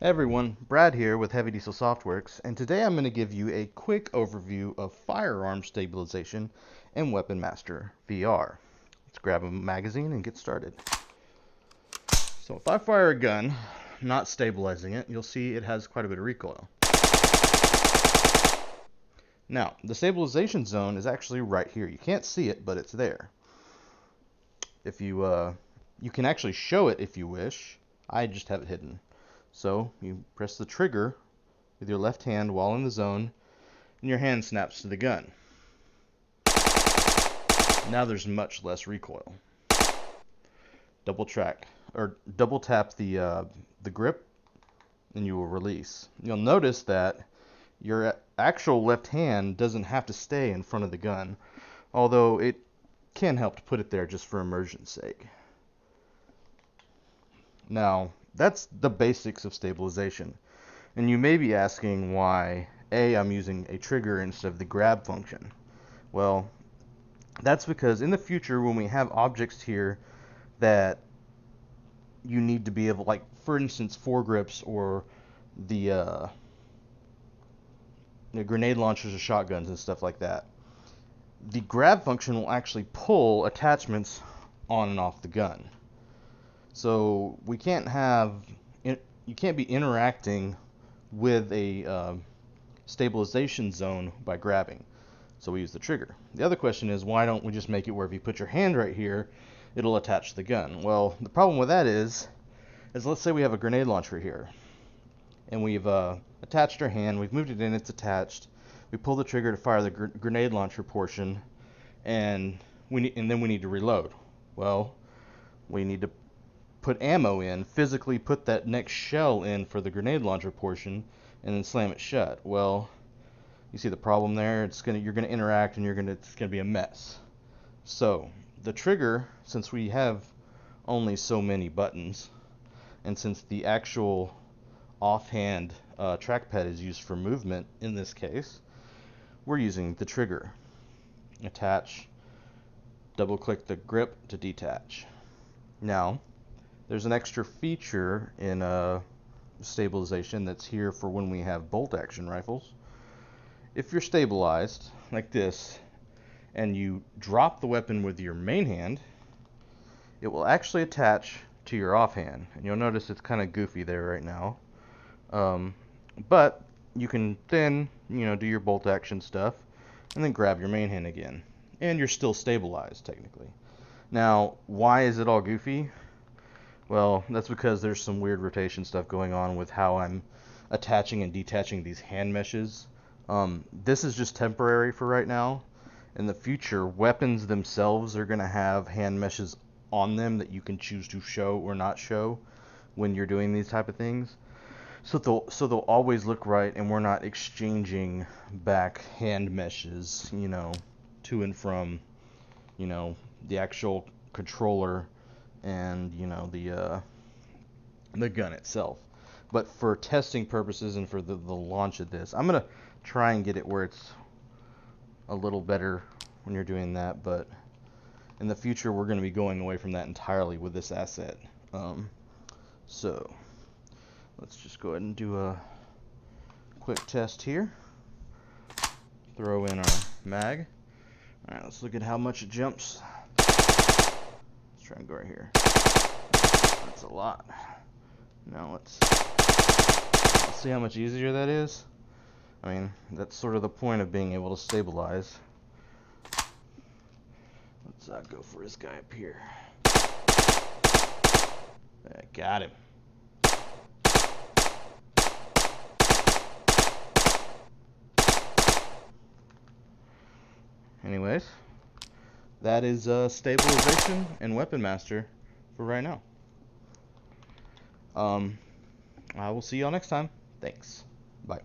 Hey everyone, Brad here with Heavy Diesel Softworks, and today I'm going to give you a quick overview of Firearm Stabilization and Weapon Master VR. Let's grab a magazine and get started. So if I fire a gun, not stabilizing it, you'll see it has quite a bit of recoil. Now, the stabilization zone is actually right here. You can't see it, but it's there. If you can actually show it if you wish. I just have it hidden. So you press the trigger with your left hand while in the zone, and your hand snaps to the gun. Now there's much less recoil. Double tap the grip, and you will release. You'll notice that your actual left hand doesn't have to stay in front of the gun, although it can help to put it there just for immersion's sake. Now, that's the basics of stabilization. And you may be asking why I'm using a trigger instead of the grab function. Well, that's because in the future when we have objects here that you need to be able, like for instance foregrips or the grenade launchers or shotguns and stuff like that, the grab function will actually pull attachments on and off the gun. So we can't you can't be interacting with a stabilization zone by grabbing. So we use the trigger. The other question is, why don't we just make it where if you put your hand right here, it'll attach to the gun? Well, the problem with that is let's say we have a grenade launcher here, and we've attached our hand, we've moved it in, it's attached. We pull the trigger to fire the grenade launcher portion, and then we need to reload. Well, we need to put ammo in, physically put that next shell in for the grenade launcher portion, and then slam it shut. Well, you see the problem there? You're gonna interact, and it's gonna be a mess. So the trigger, since we have only so many buttons, and since the actual offhand trackpad is used for movement in this case, we're using the trigger. Attach, double click the grip to detach. Now, there's an extra feature in stabilization that's here for when we have bolt action rifles. If you're stabilized like this and you drop the weapon with your main hand, it will actually attach to your offhand. And you'll notice it's kind of goofy there right now. But you can then, do your bolt action stuff and then grab your main hand again. And you're still stabilized technically. Now, why is it all goofy? Well, that's because there's some weird rotation stuff going on with how I'm attaching and detaching these hand meshes. This is just temporary for right now. In the future, weapons themselves are going to have hand meshes on them that you can choose to show or not show when you're doing these type of things. So they'll always look right, and we're not exchanging back hand meshes, to and from, the actual controller and the gun itself. But for testing purposes and for the launch of this, I'm gonna try and get it where it's a little better when you're doing that, but in the future we're going to be going away from that entirely with this asset. So let's just go ahead and do a quick test here. Throw in our mag. Alright, let's look at how much it jumps. Let's try and go right here. That's a lot. Now let's see how much easier that is. I mean, that's sort of the point of being able to stabilize. Let's go for this guy up here. Got him. Anyways, that is Stabilization and Weapon Master for right now. I will see y'all next time. Thanks. Bye.